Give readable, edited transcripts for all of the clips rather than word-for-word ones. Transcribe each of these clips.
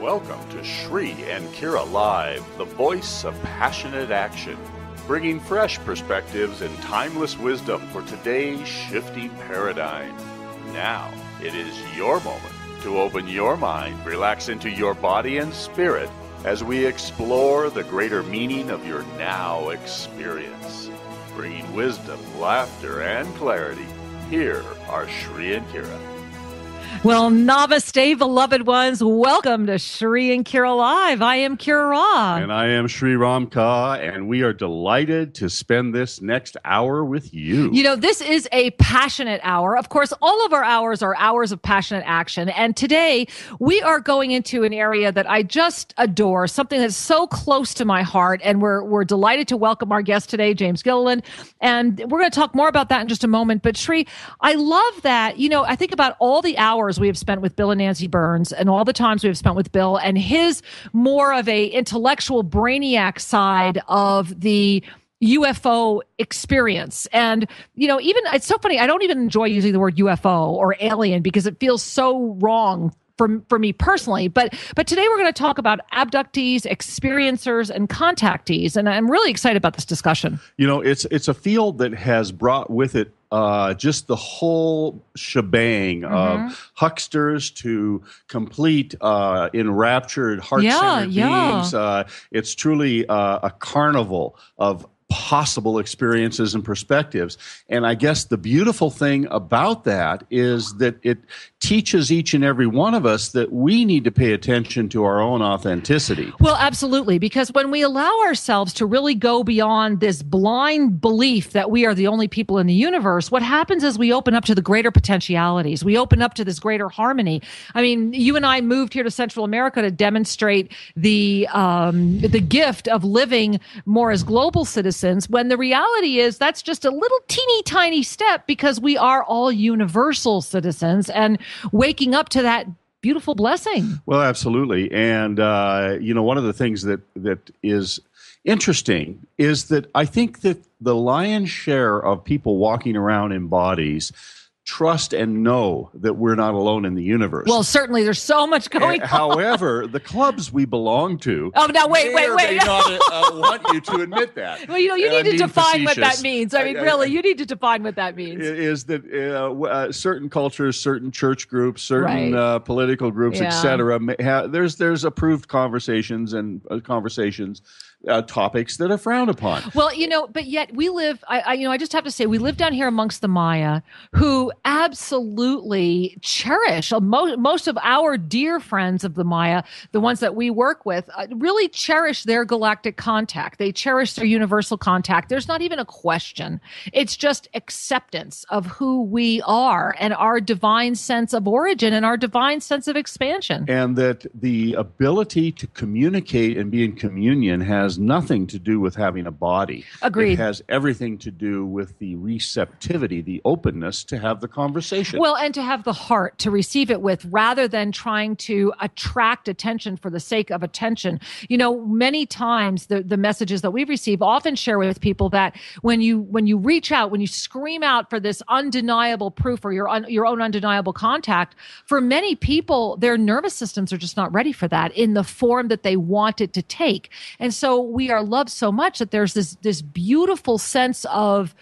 Welcome to Shri and Kira Live, the voice of passionate action, bringing fresh perspectives and timeless wisdom for today's shifting paradigm. Now, it is your moment to open your mind, relax into your body and spirit as we explore the greater meaning of your now experience. Bringing wisdom, laughter, and clarity, here are Shri and Kira. Well, namaste, beloved ones. Welcome to Shri and Kira Live. I am Kira Ra. And I am Shri Ramka, and we are delighted to spend this next hour with you. You know, this is a passionate hour. Of course, all of our hours are hours of passionate action. And today we are going into an area that I just adore, something that's so close to my heart. And we're delighted to welcome our guest today, James Gililand. And we're going to talk more about that in just a moment. But Shri, I love that, you know, I think about all the hours we have spent with Bill and Nancy Burns and all the times we have spent with Bill and his more of a intellectual brainiac side of the UFO experience. And, you know, even it's so funny. I don't even enjoy using the word UFO or alien because it feels so wrong for me personally. But today we're going to talk about abductees, experiencers, and contactees. And I'm really excited about this discussion. You know, it's a field that has brought with it just the whole shebang of hucksters to complete enraptured, heart-centered beings. It's truly a carnival of possible experiences and perspectives. And I guess the beautiful thing about that is that it teaches each and every one of us that we need to pay attention to our own authenticity. Well, absolutely. Because when we allow ourselves to really go beyond this blind belief that we are the only people in the universe, what happens is we open up to the greater potentialities. We open up to this greater harmony. I mean, you and I moved here to Central America to demonstrate the gift of living more as global citizens, when the reality is that's just a little teeny tiny step because we are all universal citizens and waking up to that beautiful blessing. Well, absolutely. And, you know, one of the things that is interesting is that I think that the lion's share of people walking around in bodies trust and know that we're not alone in the universe. Well, certainly there's so much going on. However, the clubs we belong to wait. may not want you to admit that. Well, you know, you need to define what that means. I mean, really, you need to define what that means. Is that certain cultures, certain church groups, certain political groups, etc. There's approved conversations topics that are frowned upon. Well, you know, but yet we live, I just have to say, we live down here amongst the Maya who absolutely cherish, most of our dear friends of the Maya, the ones that we work with, really cherish their galactic contact. They cherish their universal contact. There's not even a question. It's just acceptance of who we are and our divine sense of origin and our divine sense of expansion. And that the ability to communicate and be in communion has nothing to do with having a body. Agreed. It has everything to do with the receptivity, the openness to have the conversation. Well, and to have the heart to receive it with, rather than trying to attract attention for the sake of attention. You know, many times the messages that we receive often share with people that when you reach out, when you scream out for this undeniable proof or your own undeniable contact, for many people, their nervous systems are just not ready for that in the form that they want it to take. And so we are loved so much that there's this beautiful sense of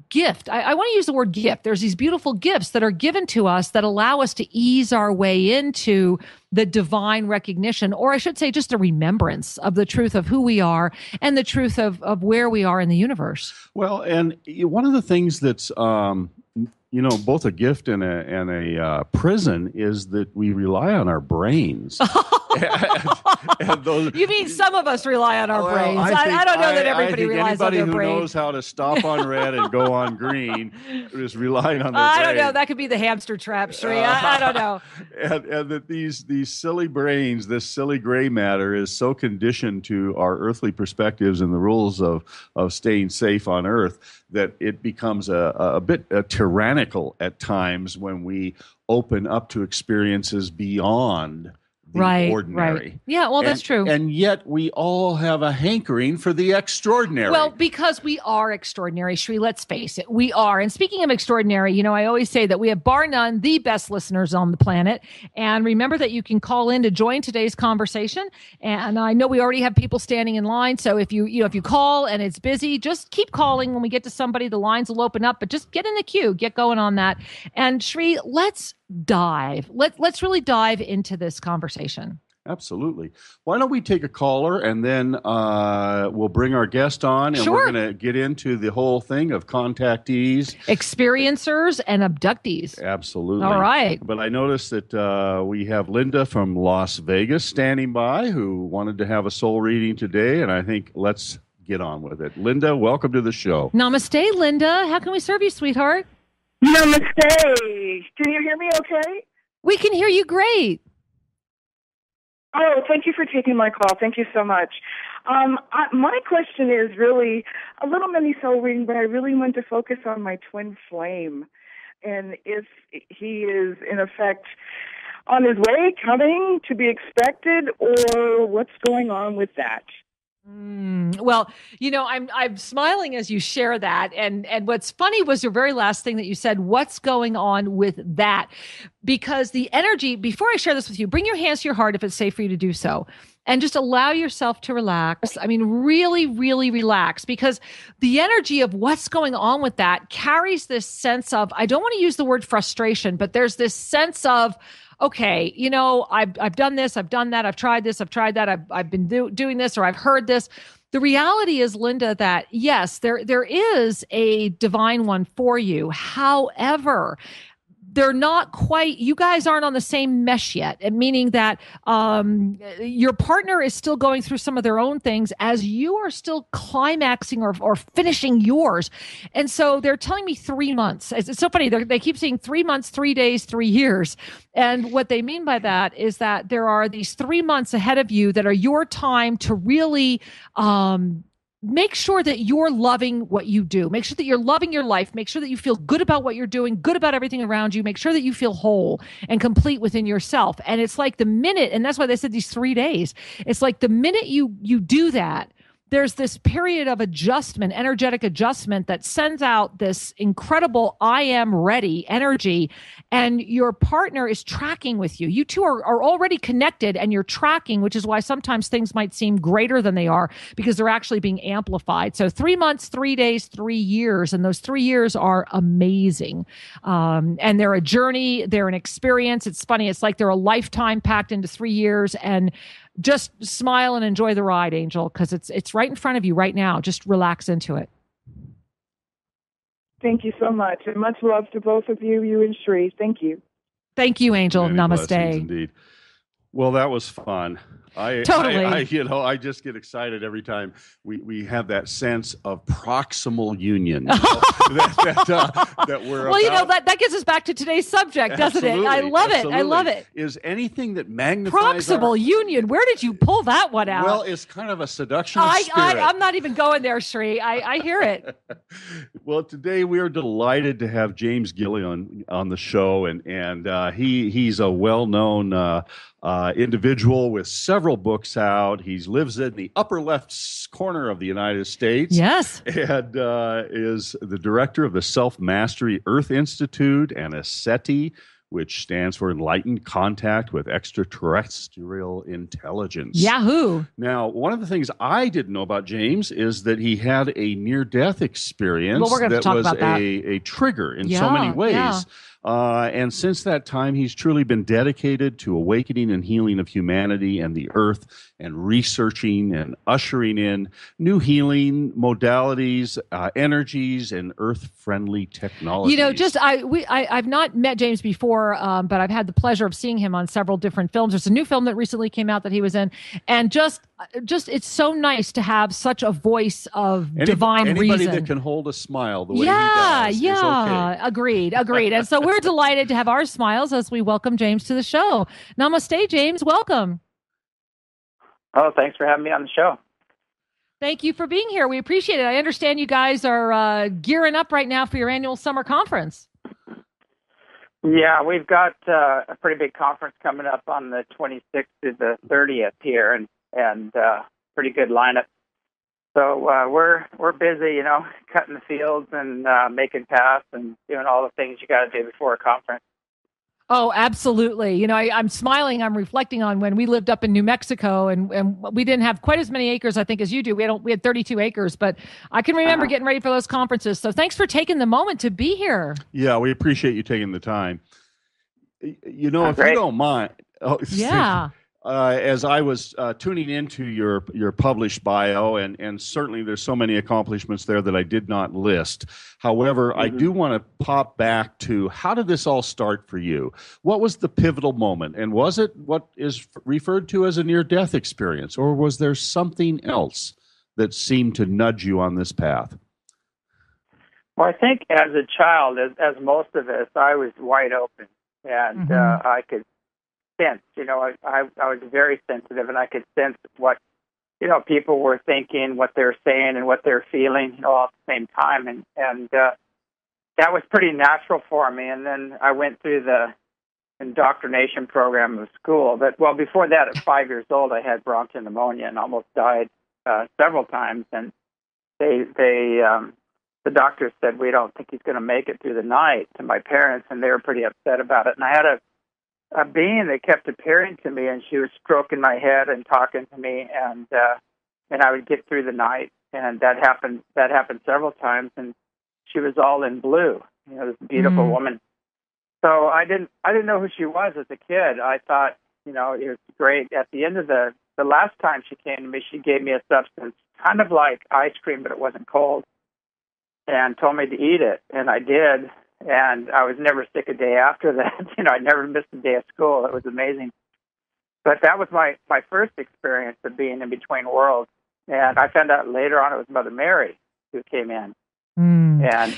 gift. I want to use the word gift. There's these beautiful gifts that are given to us that allow us to ease our way into the divine recognition, or I should say just a remembrance of the truth of who we are and the truth of where we are in the universe. Well, and one of the things that's you know, both a gift and a prison is that we rely on our brains. and those, you mean some of us rely on our brains? I don't know that everybody relies on their brain. Anybody who knows how to stop on red and go on green is relying on their brain. I don't know. That could be the hamster trap, Shri. I don't know. And that these silly brains, this silly gray matter is so conditioned to our earthly perspectives and the rules of staying safe on Earth that it becomes a bit tyrannical at times when we open up to experiences beyond the ordinary. Right. Yeah, well, that's true. And yet we all have a hankering for the extraordinary. Well, because we are extraordinary, Shri, let's face it, we are. And speaking of extraordinary, I always say that we have, bar none, the best listeners on the planet. And remember that you can call in to join today's conversation. And I know we already have people standing in line. So if you call and it's busy, just keep calling. When we get to somebody, the lines will open up, but just get in the queue, get going on that. And Shri, let's dive. Let's really dive into this conversation. Absolutely. Why don't we take a caller and then we'll bring our guest on, and we're going to get into the whole thing of contactees, experiencers, and abductees. Absolutely. All right. But I noticed that we have Linda from Las Vegas standing by who wanted to have a soul reading today, and I think let's get on with it. Linda, welcome to the show. Namaste, Linda. How can we serve you, sweetheart? Namaste. Can you hear me okay? We can hear you great. Oh, thank you for taking my call. Thank you so much. My question is really a little mini soul reading, but I really want to focus on my twin flame and if he is, in effect, on his way, coming, to be expected, or what's going on with that. Well, I'm smiling as you share that. And what's funny was your very last thing that you said, what's going on with that? Because the energy, before I share this with you, bring your hands to your heart if it's safe for you to do so. And just allow yourself to relax. I mean, really, really relax, because the energy of what's going on with that carries this sense of, I don't want to use the word frustration, but there's this sense of, okay, I've done this, I've done that, I've tried this, I've tried that, I've been doing this, or I've heard this. The reality is, Linda, that yes, there is a divine one for you. However, they're not quite, you guys aren't on the same mesh yet, meaning that your partner is still going through some of their own things as you are still climaxing or finishing yours. And so they're telling me 3 months. It's so funny. They keep saying 3 months, 3 days, 3 years. And what they mean by that is that there are these 3 months ahead of you that are your time to really make sure that you're loving what you do. Make sure that you're loving your life. Make sure that you feel good about what you're doing, good about everything around you. Make sure that you feel whole and complete within yourself. And it's like the minute, and that's why they said these 3 days, it's like the minute you do that, there's this period of adjustment, energetic adjustment that sends out this incredible I am ready energy, and your partner is tracking with you. You two are already connected and you're tracking, which is why sometimes things might seem greater than they are because they're actually being amplified. So 3 months, 3 days, 3 years, and those 3 years are amazing. And they're a journey, they're an experience. It's funny. It's like they're a lifetime packed into 3 years, and just smile and enjoy the ride, Angel, because it's right in front of you right now. Just relax into it. Thank you so much. And much love to both of you, you and Shri. Thank you. Thank you, Angel. Many Namaste. blessings indeed. Well, that was fun. Totally. I just get excited every time we have that sense of proximal union. That we're well, that gets us back to today's subject, doesn't it? I love it. I love it. Is anything that magnifies proximal union? Where did you pull that one out? Well, it's kind of a seduction of spirit. I'm not even going there, Shri. I hear it. Well, today we are delighted to have James Gililand on the show, and he's a well-known individual with several books out. He lives in the upper left corner of the United States. Yes. And is the director of the Self-Mastery Earth Institute and a SETI, which stands for Enlightened Contact with Extraterrestrial Intelligence. Yahoo! Now, one of the things I didn't know about James is that he had a near-death experience that was a trigger in so many ways. Yeah. And since that time, he's truly been dedicated to awakening and healing of humanity and the earth, and researching and ushering in new healing modalities, energies, and earth-friendly technologies. I've not met James before, but I've had the pleasure of seeing him on several different films. There's a new film that recently came out that he was in, and just it's so nice to have such a voice of divine reason. Anybody that can hold a smile the way he does is okay. Agreed. And so we're delighted to have our smiles as we welcome James to the show. Namaste, James. Welcome. Oh, thanks for having me on the show. Thank you for being here. We appreciate it. I understand you guys are gearing up right now for your annual summer conference. Yeah, we've got a pretty big conference coming up on the 26th to the 30th here, and pretty good lineup. So we're busy, cutting the fields and making paths and doing all the things you got to do before a conference. Oh, absolutely. I'm smiling. I'm reflecting on when we lived up in New Mexico, and we didn't have quite as many acres, I think, as you do. We had 32 acres, but I can remember getting ready for those conferences. So thanks for taking the moment to be here. Yeah, we appreciate you taking the time. If Great. you don't mind. Yeah. As I was tuning into your published bio, and certainly there's so many accomplishments there that I did not list. However, I do want to pop back to, how did this all start for you? What was the pivotal moment? And was it what is referred to as a near-death experience, or was there something else that seemed to nudge you on this path? Well, I think as a child, as most of us, I was wide open, and I could sense, I was very sensitive, and I could sense what, people were thinking, what they're saying, and what they're feeling, all at the same time, and that was pretty natural for me. And then I went through the indoctrination program of school. But before that, at 5 years old, I had bronchial pneumonia and almost died several times. And the doctors said, "We don't think he's going to make it through the night," to my parents, and they were pretty upset about it. And I had a being that kept appearing to me, and she was stroking my head and talking to me, and I would get through the night, and that happened several times, and she was all in blue, this beautiful woman. So I didn't know who she was as a kid. I thought, it was great. At the end of the last time she came to me, she gave me a substance kind of like ice cream, but it wasn't cold, and told me to eat it, and I did. And I was never sick a day after that. I never missed a day of school. It was amazing. But that was my first experience of being in between worlds. And I found out later on it was Mother Mary who came in.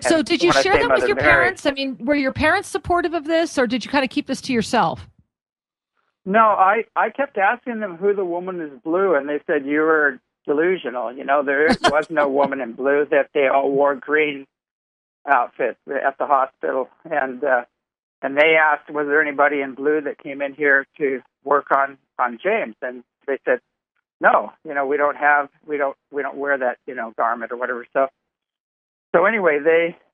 So did you share them with your parents? I mean, were your parents supportive of this, or did you kind of keep this to yourself? No, I kept asking them who the woman is blue, and they said, "You were delusional. There was no woman in blue, that they all wore green outfits at the hospital." And they asked, "Was there anybody in blue that came in here to work on James?" And they said, "No, we don't wear that, garment or whatever." So anyway,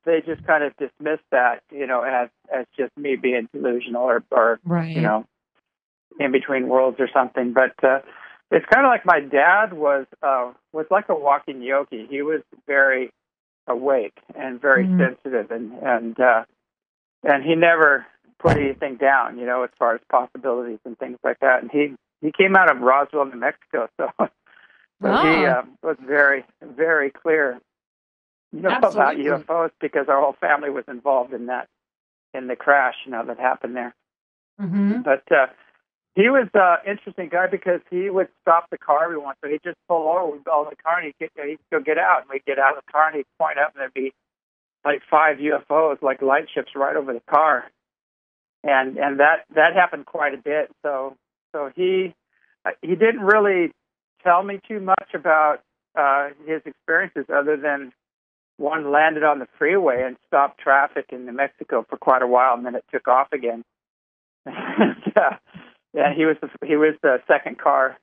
they just kind of dismissed that, as just me being delusional or right. In between worlds or something. But it's kind of like my dad was like a walking yogi. He was very awake and very sensitive, and he never put anything down, as far as possibilities and things like that. And he came out of Roswell, New Mexico, so he was very, very clear, about UFOs, because our whole family was involved in the crash, that happened there. But he was an interesting guy, because he would stop the car every once, so he'd just pull over with all the car, and he'd go get out, and we'd get out of the car, and he'd point up, and there'd be like 5 UFOs, like light ships, right over the car, and that happened quite a bit. So he didn't really tell me too much about his experiences, other than one landed on the freeway and stopped traffic in New Mexico for quite a while, and then it took off again. Yeah, he was the second car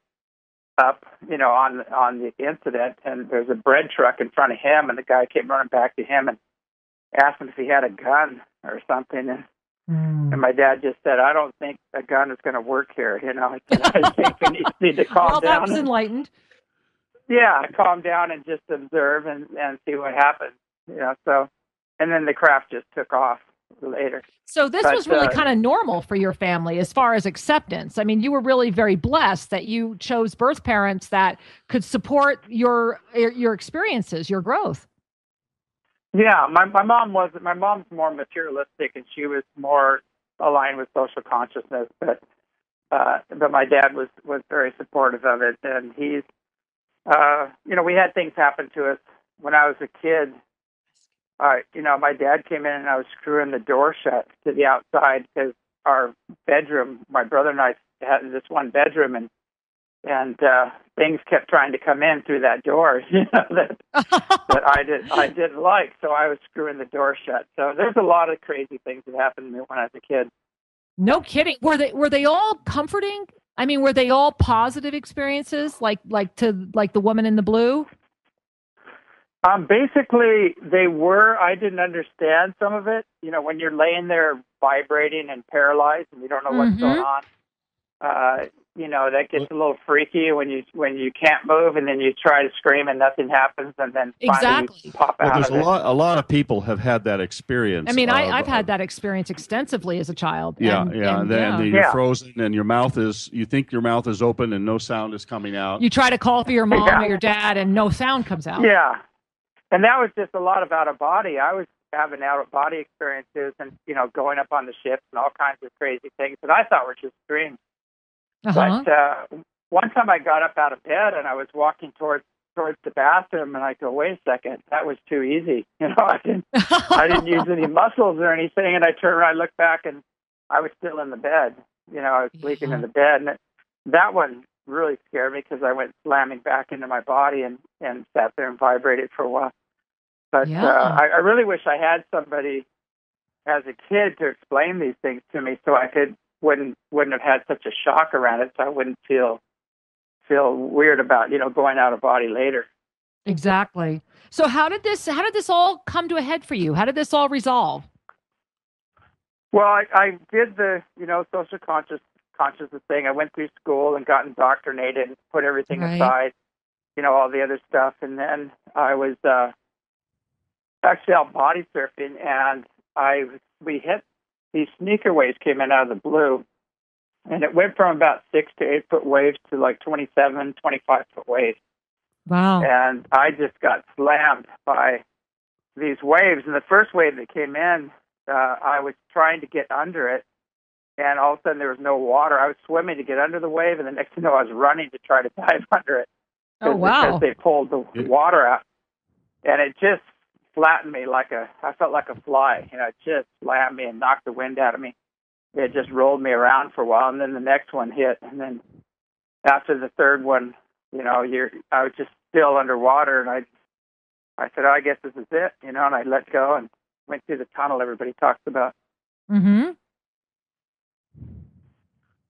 up, on the incident, and there's a bread truck in front of him, and the guy came running back to him and asked him if he had a gun or something, and my dad just said, "I don't think a gun is going to work here." I think we need to calm down. That was enlightened. Yeah, calm down and just observe and see what happens. So, and then the craft just took off later. So this was really kind of normal for your family as far as acceptance. I mean, you were really very blessed that you chose birth parents that could support your experiences, your growth. Yeah, my mom's more materialistic, and she was more aligned with social consciousness. But my dad was very supportive of it, and he's we had things happen to us when I was a kid. My dad came in, and I was screwing the door shut to the outside, because our bedroom, my brother and I had this one bedroom, and things kept trying to come in through that door, that I didn't like. So I was screwing the door shut. So there's a lot of crazy things that happened to me when I was a kid. No kidding. Were they all comforting? I mean, were they all positive experiences, like the woman in the blue? Basically, they were. I didn't understand some of it. When you're laying there vibrating and paralyzed and you don't know what's going on, that gets a little freaky when you can't move and then you try to scream and nothing happens and then finally you pop out of it. A lot of people have had that experience. I mean, I've had that experience extensively as a child. And then you're frozen and you think your mouth is open and no sound is coming out. You try to call for your mom or your dad and no sound comes out. Yeah. And that was just a lot of out-of-body. I was having out-of-body experiences and, going up on the ships and all kinds of crazy things that I thought were just dreams. But one time I got up out of bed and I was walking towards the bathroom and I go, wait a second, that was too easy. I didn't use any muscles or anything. And I turned around, I looked back and I was still in the bed. I was sleeping in the bed. And that one really scared me because I went slamming back into my body and sat there and vibrated for a while. But I really wish I had somebody as a kid to explain these things to me so I wouldn't have had such a shock around it, so I wouldn't feel weird about going out of body later. Exactly. So how did this all come to a head for you? How did this all resolve? Well, I did the social consciousness thing. I went through school and got indoctrinated and put everything aside, all the other stuff, and then I was actually out body surfing, and we hit these sneaker waves came in out of the blue, and it went from about 6 to 8 foot waves to like 27, 25 foot waves. Wow. And I just got slammed by these waves. And the first wave that came in, I was trying to get under it, and all of a sudden there was no water. I was swimming to get under the wave, and the next thing you know, I was running to try to dive under it. Oh, wow. Because they pulled the water out. And it just flattened me I felt like a fly. It just slammed me and knocked the wind out of me. It just rolled me around for a while, and then the next one hit. And then after the third one, I was just still underwater, and I said, I guess this is it, and I let go and went through the tunnel everybody talks about. Mm-hmm.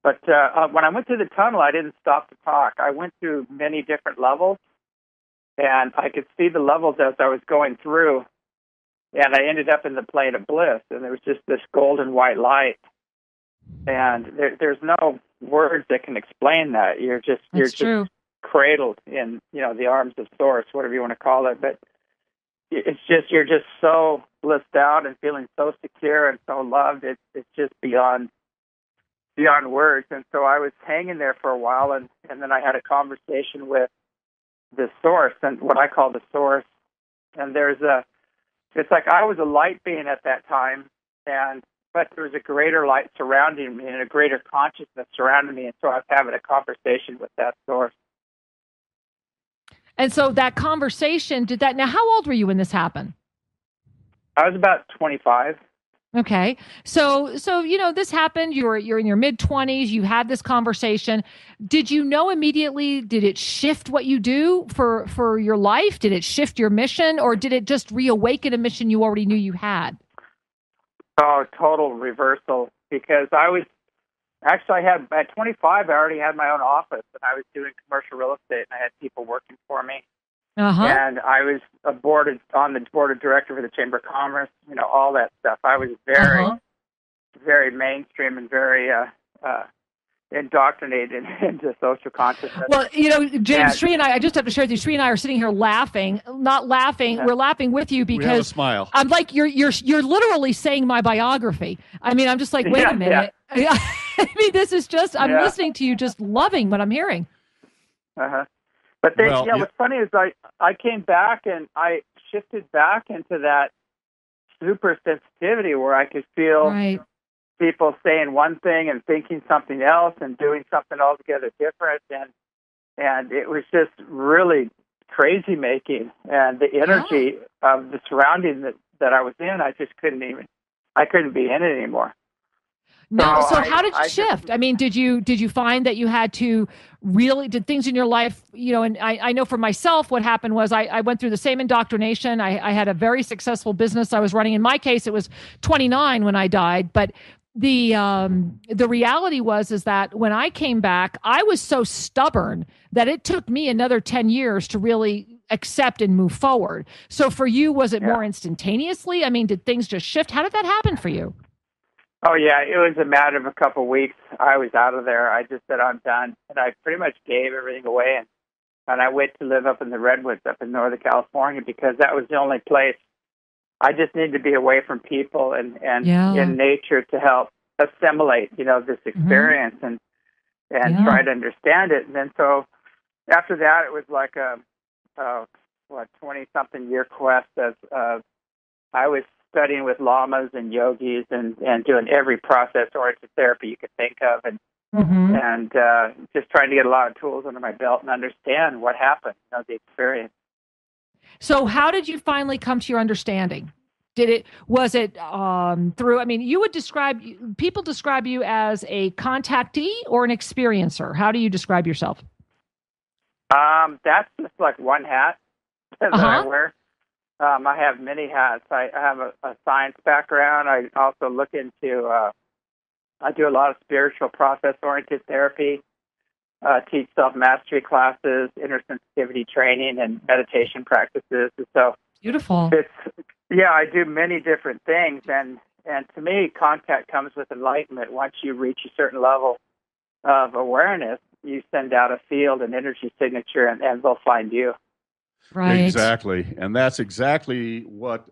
But when I went through the tunnel, I didn't stop to talk. I went through many different levels, and I could see the levels as I was going through, and I ended up in the plane of bliss, and there was just this golden white light, and there's no words that can explain that. You're just cradled in the arms of Source, whatever you want to call it. But it's just you're just so blissed out and feeling so secure and so loved. It's just beyond words. And so I was hanging there for a while, and then I had a conversation with the Source, and what I call the Source. And it's like I was a light being at that time, but there was a greater light surrounding me and a greater consciousness surrounding me. And so I was having a conversation with that Source. And so that conversation now how old were you when this happened? I was about 25. Okay. So this happened, you're in your mid-20s, you had this conversation. Did you know immediately, did it shift what you do for your life? Did it shift your mission, or did it just reawaken a mission you already knew you had? Oh, total reversal, because at 25, I already had my own office, and I was doing commercial real estate, and I had people working for me. Uh-huh. And I was on the board of director for the Chamber of Commerce, all that stuff. I was very, very mainstream and very indoctrinated into social consciousness. Well, James, Sri and I just have to share with you, Sri and I are sitting here laughing, not laughing. We're laughing with you because we have a smile. I'm like, you're literally saying my biography. I mean, I'm just like, wait a minute. Yeah. I mean, this is just, I'm listening to you, just loving what I'm hearing. Uh-huh. But what's funny is I came back and I shifted back into that super sensitivity where I could feel people saying one thing and thinking something else and doing something altogether different. And it was just really crazy making. And the energy of the surrounding that I was in, I just couldn't be in it anymore. No. So how did you shift? I mean, did you find that you had to really, did things in your life, and I know for myself, what happened was I went through the same indoctrination. I had a very successful business I was running. In my case, it was 29 when I died. But the reality is that when I came back, I was so stubborn that it took me another 10 years to really accept and move forward. So for you, was it more instantaneously? I mean, did things just shift? How did that happen for you? Oh, yeah, it was a matter of a couple of weeks. I was out of there. I just said, I'm done. And I pretty much gave everything away. And I went to live up in the Redwoods up in Northern California because that was the only place. I just needed to be away from people and in nature to help assimilate, this experience and try to understand it. And then so after that, it was like a 20-something year quest as I was studying with lamas and yogis and doing every process-oriented therapy you could think of and just trying to get a lot of tools under my belt and understand what happened, the experience. So how did you finally come to your understanding? Was it through, I mean, people describe you as a contactee or an experiencer. How do you describe yourself? That's just like one hat that I wear. I have many hats. I have a science background. I also look into, I do a lot of spiritual process-oriented therapy, teach self-mastery classes, intersensitivity training, and meditation practices. And so beautiful. I do many different things. And to me, contact comes with enlightenment. Once you reach a certain level of awareness, you send out a field, an energy signature, and they'll find you. Right. Exactly. And that's exactly what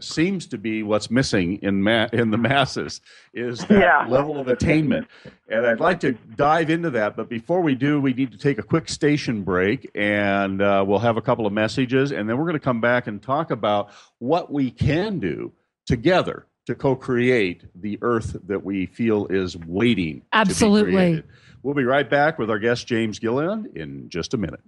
seems to be what's missing in the masses is that level of attainment. And I'd like to dive into that. But before we do, we need to take a quick station break, and we'll have a couple of messages. And then we're going to come back and talk about what we can do together to co-create the Earth that we feel is waiting to be created. We'll be right back with our guest, James Gililand, in just a minute.